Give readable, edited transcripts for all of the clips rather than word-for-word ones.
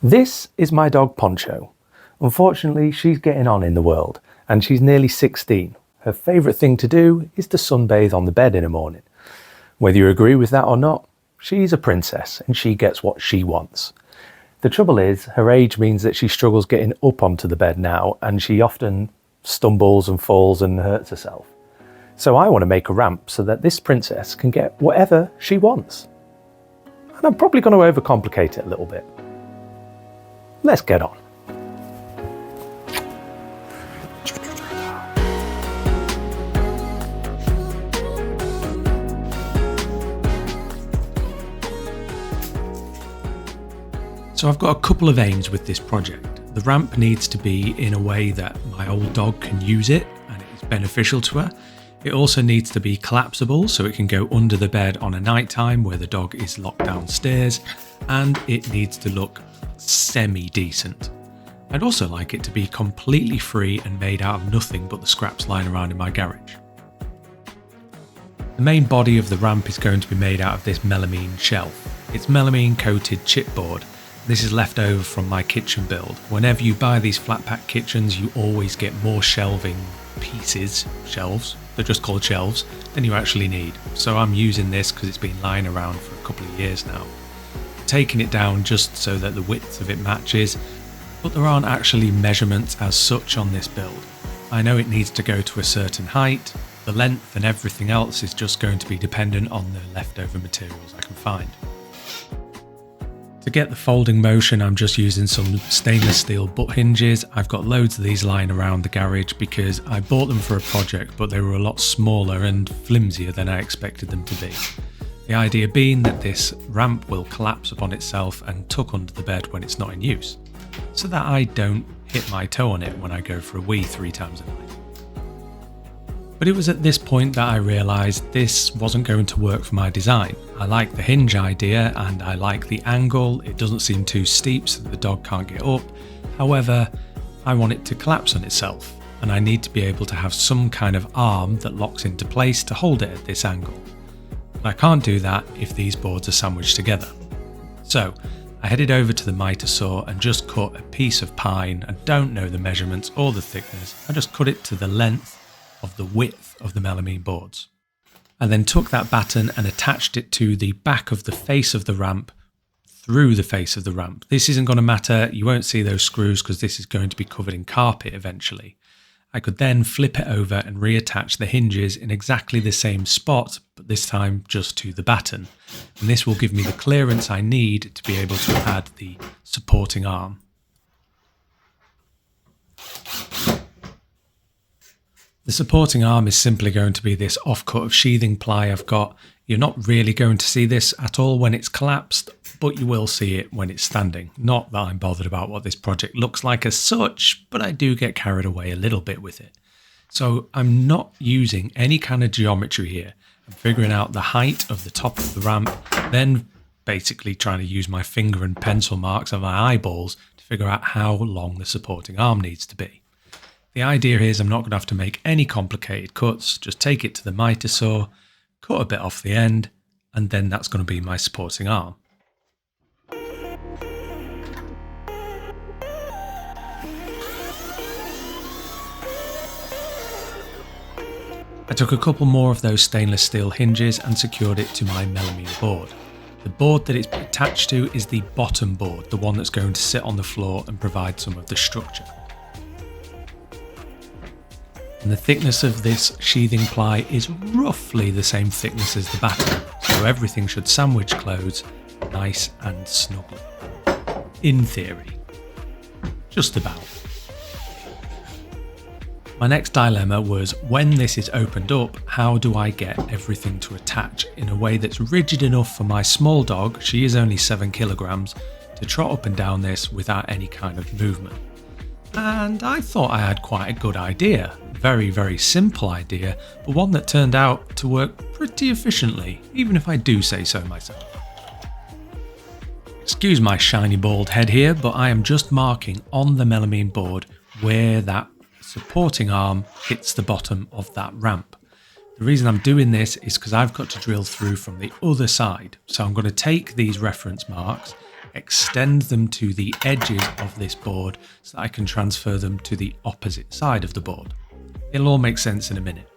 This is my dog Poncho. Unfortunately, she's getting on in the world and she's nearly 16. Her favourite thing to do is to sunbathe on the bed in the morning. Whether you agree with that or not, she's a princess and she gets what she wants. The trouble is, her age means that she struggles getting up onto the bed now and she often stumbles and falls and hurts herself. So I want to make a ramp so that this princess can get whatever she wants. And I'm probably going to overcomplicate it a little bit. Let's get on. So I've got a couple of aims with this project. The ramp needs to be in a way that my old dog can use it and it's beneficial to her. It also needs to be collapsible so it can go under the bed on a night time where the dog is locked downstairs, and it needs to look semi-decent. I'd also like it to be completely free and made out of nothing but the scraps lying around in my garage. The main body of the ramp is going to be made out of this melamine shelf. It's melamine coated chipboard. This is left over from my kitchen build. Whenever you buy these flat pack kitchens, you always get more shelving pieces, shelves, they're just called shelves, than you actually need. So I'm using this because it's been lying around for a couple of years now. Taking it down just so that the width of it matches, but there aren't actually measurements as such on this build. I know it needs to go to a certain height, the length and everything else is just going to be dependent on the leftover materials I can find. To get the folding motion, I'm just using some stainless steel butt hinges. I've got loads of these lying around the garage because I bought them for a project, but they were a lot smaller and flimsier than I expected them to be. The idea being that this ramp will collapse upon itself and tuck under the bed when it's not in use, so that I don't hit my toe on it when I go for a wee 3 times a night. But it was at this point that I realised this wasn't going to work for my design. I like the hinge idea and I like the angle, it doesn't seem too steep so that the dog can't get up. However, I want it to collapse on itself and I need to be able to have some kind of arm that locks into place to hold it at this angle. I can't do that if these boards are sandwiched together. So I headed over to the miter saw and just cut a piece of pine. I don't know the measurements or the thickness, I just cut it to the length of the width of the melamine boards. I then took that batten and attached it to the back of the face of the ramp through the face of the ramp. This isn't going to matter, you won't see those screws because this is going to be covered in carpet eventually. I could then flip it over and reattach the hinges in exactly the same spot, but this time just to the batten. And this will give me the clearance I need to be able to add the supporting arm. The supporting arm is simply going to be this offcut of sheathing ply I've got. You're not really going to see this at all when it's collapsed, but you will see it when it's standing. Not that I'm bothered about what this project looks like as such, but I do get carried away a little bit with it. So I'm not using any kind of geometry here. I'm figuring out the height of the top of the ramp, then basically trying to use my finger and pencil marks on my eyeballs to figure out how long the supporting arm needs to be. The idea here is I'm not going to have to make any complicated cuts, just take it to the miter saw, cut a bit off the end, and then that's going to be my supporting arm. I took a couple more of those stainless steel hinges and secured it to my melamine board. The board that it's attached to is the bottom board, the one that's going to sit on the floor and provide some of the structure. And the thickness of this sheathing ply is roughly the same thickness as the batten, so everything should sandwich close nice and snugly. In theory. Just about. My next dilemma was, when this is opened up, how do I get everything to attach in a way that's rigid enough for my small dog, she is only 7 kilograms, to trot up and down this without any kind of movement. And I thought I had quite a good idea. Very, very simple idea, but one that turned out to work pretty efficiently, even if I do say so myself. Excuse my shiny bald head here, but I am just marking on the melamine board where that supporting arm hits the bottom of that ramp. The reason I'm doing this is because I've got to drill through from the other side. So I'm going to take these reference marks extend them to the edges of this board so that I can transfer them to the opposite side of the board. It'll all make sense in a minute.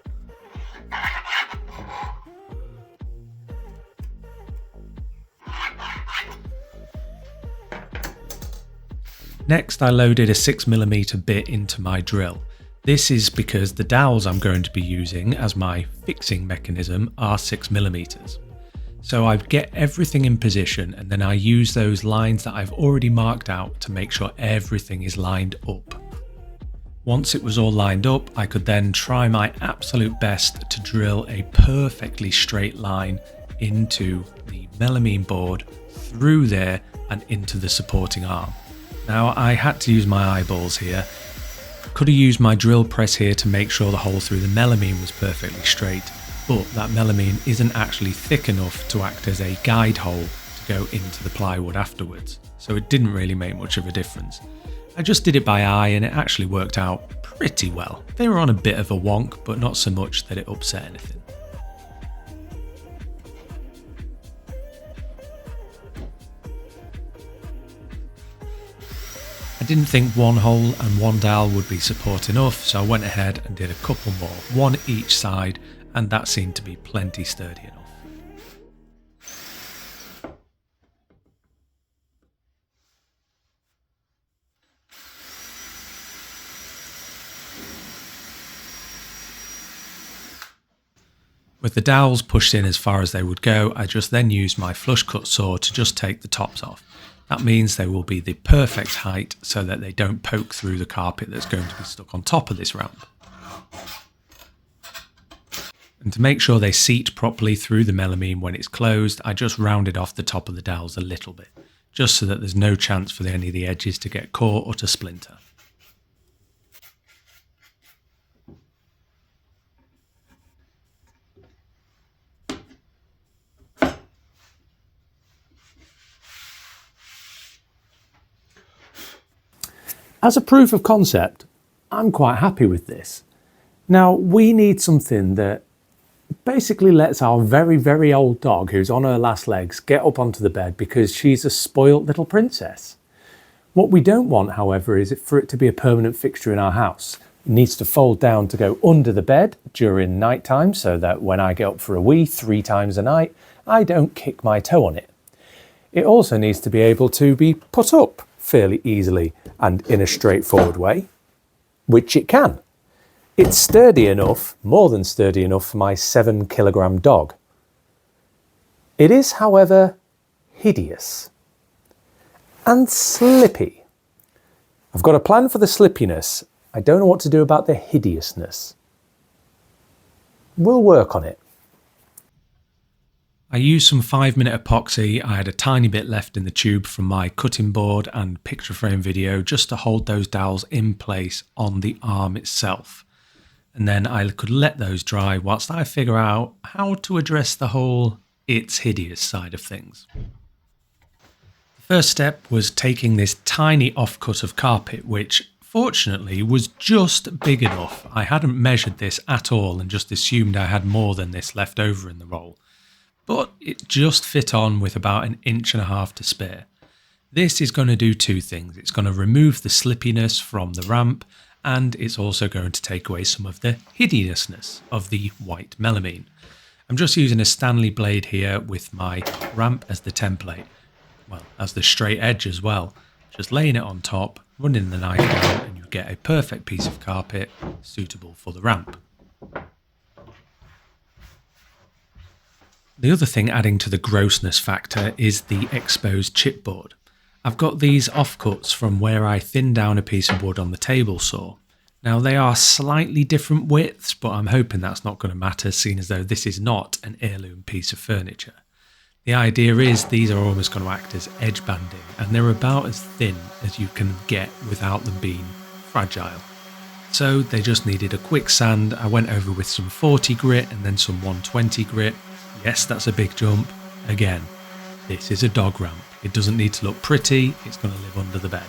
Next, I loaded a 6mm bit into my drill. This is because the dowels I'm going to be using as my fixing mechanism are 6mm. So I get everything in position and then I use those lines that I've already marked out to make sure everything is lined up. Once it was all lined up, I could then try my absolute best to drill a perfectly straight line into the melamine board, through there and into the supporting arm. Now I had to use my eyeballs here. Could have used my drill press here to make sure the hole through the melamine was perfectly straight, but that melamine isn't actually thick enough to act as a guide hole to go into the plywood afterwards, so it didn't really make much of a difference. I just did it by eye and it actually worked out pretty well. They were on a bit of a wonk, but not so much that it upset anything. I didn't think one hole and one dowel would be support enough, so I went ahead and did a couple more, one each side, and that seemed to be plenty sturdy enough. With the dowels pushed in as far as they would go, I just then used my flush cut saw to just take the tops off. That means they will be the perfect height so that they don't poke through the carpet that's going to be stuck on top of this ramp. And to make sure they seat properly through the melamine when it's closed, I just rounded off the top of the dowels a little bit, just so that there's no chance for any of the edges to get caught or to splinter. As a proof of concept, I'm quite happy with this. Now, we need something that basically lets our very, very old dog who's on her last legs get up onto the bed because she's a spoilt little princess. What we don't want, however, is for it to be a permanent fixture in our house. It needs to fold down to go under the bed during night time so that when I get up for a wee 3 times a night, I don't kick my toe on it. It also needs to be able to be put up fairly easily and in a straightforward way, which it can. It's sturdy enough, more than sturdy enough for my 7-kilogram dog. It is, however, hideous and slippy. I've got a plan for the slippiness. I don't know what to do about the hideousness. We'll work on it. I used some 5-minute epoxy. I had a tiny bit left in the tube from my cutting board and picture frame video just to hold those dowels in place on the arm itself. And then I could let those dry whilst I figure out how to address the whole "it's hideous" side of things. The first step was taking this tiny offcut of carpet, which fortunately was just big enough. I hadn't measured this at all and just assumed I had more than this left over in the roll. But it just fit on with about 1.5 inches to spare. This is going to do 2 things. It's going to remove the slippiness from the ramp, and it's also going to take away some of the hideousness of the white melamine. I'm just using a Stanley blade here with my ramp as the template, well, as the straight edge as well. Just laying it on top, running the knife down, and you get a perfect piece of carpet suitable for the ramp. The other thing adding to the grossness factor is the exposed chipboard. I've got these offcuts from where I thinned down a piece of wood on the table saw. Now they are slightly different widths, but I'm hoping that's not going to matter, seeing as though this is not an heirloom piece of furniture. The idea is these are almost going to act as edge banding, and they're about as thin as you can get without them being fragile. So they just needed a quick sand. I went over with some 40 grit and then some 120 grit. Yes, that's a big jump. Again, this is a dog ramp. It doesn't need to look pretty, it's going to live under the bed.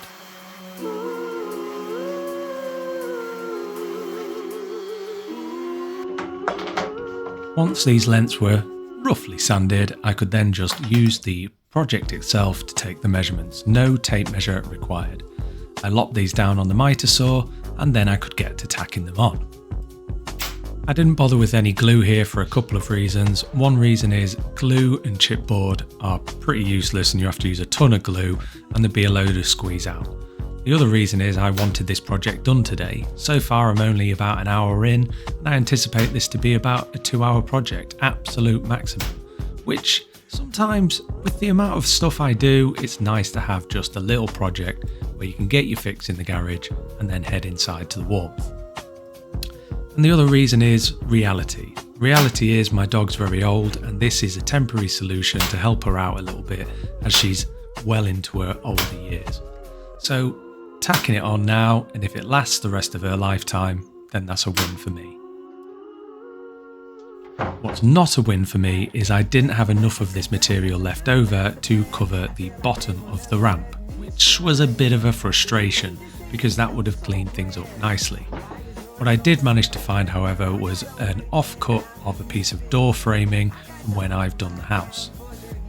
Once these lengths were roughly sanded, I could then just use the project itself to take the measurements, no tape measure required. I lopped these down on the miter saw and then I could get to tacking them on. I didn't bother with any glue here for a couple of reasons. One reason is glue and chipboard are pretty useless and you have to use a ton of glue and there'd be a load of squeeze out. The other reason is I wanted this project done today. So far I'm only about an hour in and I anticipate this to be about a 2-hour project, absolute maximum. Which sometimes with the amount of stuff I do, it's nice to have just a little project where you can get your fix in the garage and then head inside to the warmth. And the other reason is reality. Reality is my dog's very old and this is a temporary solution to help her out a little bit as she's well into her older years. So tacking it on now, and if it lasts the rest of her lifetime, then that's a win for me. What's not a win for me is I didn't have enough of this material left over to cover the bottom of the ramp, which was a bit of a frustration because that would have cleaned things up nicely. What I did manage to find, however, was an offcut of a piece of door framing from when I've done the house.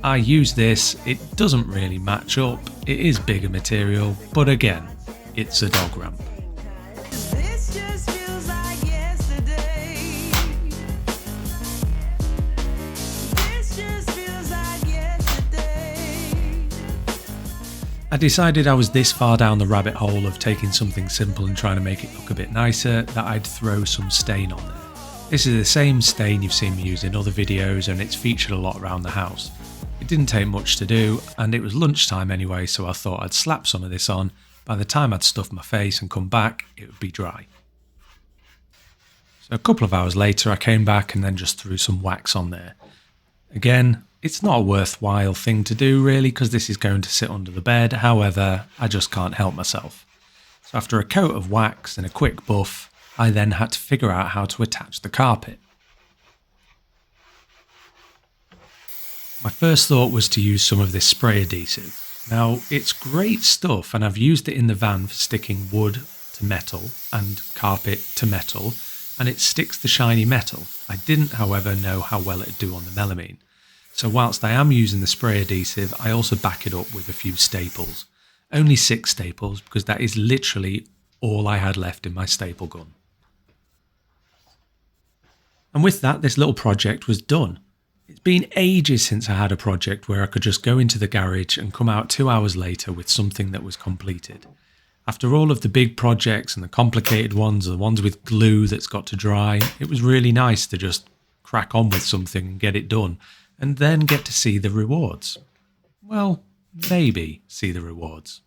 I use this, it doesn't really match up, it is bigger material, but again, it's a dog ramp. I decided I was this far down the rabbit hole of taking something simple and trying to make it look a bit nicer that I'd throw some stain on there. This is the same stain you've seen me use in other videos and it's featured a lot around the house. It didn't take much to do and it was lunchtime anyway, so I thought I'd slap some of this on. By the time I'd stuffed my face and come back, it would be dry. So a couple of hours later I came back and then just threw some wax on there. Again, it's not a worthwhile thing to do really because this is going to sit under the bed, however, I just can't help myself. So after a coat of wax and a quick buff, I then had to figure out how to attach the carpet. My first thought was to use some of this spray adhesive. Now, it's great stuff and I've used it in the van for sticking wood to metal and carpet to metal, and it sticks the shiny metal. I didn't, however, know how well it'd do on the melamine. So whilst I am using the spray adhesive, I also back it up with a few staples. Only 6 staples because that is literally all I had left in my staple gun. And with that, this little project was done. It's been ages since I had a project where I could just go into the garage and come out 2 hours later with something that was completed. After all of the big projects and the complicated ones, the ones with glue that's got to dry, it was really nice to just crack on with something and get it done, and then get to see the rewards. Well, maybe see the rewards.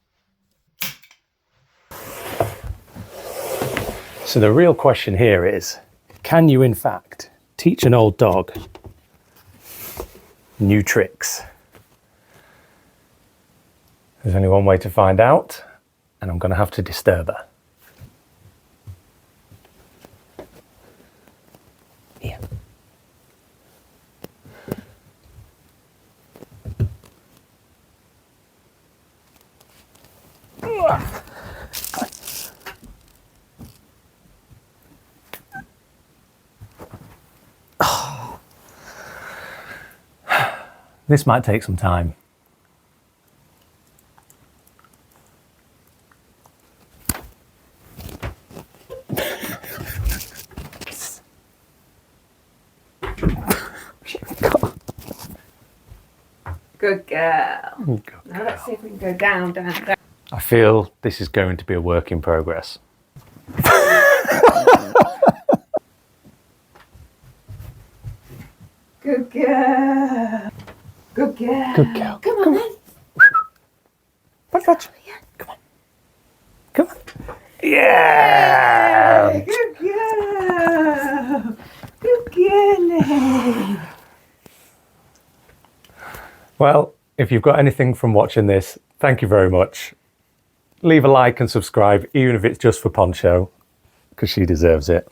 So the real question here is, can you in fact teach an old dog new tricks? There's only one way to find out, and I'm going to have to disturb her. Here. This might take some time. Good girl. Good Now let's girl. see if we can go down, down, down. I feel this is going to be a work in progress. Good girl. Good girl. Good girl. Come on then. Watch. Come on. Come on. Yeah. Good girl. Good girl. Well, if you've got anything from watching this, thank you very much. Leave a like and subscribe, even if it's just for Poncho, because she deserves it.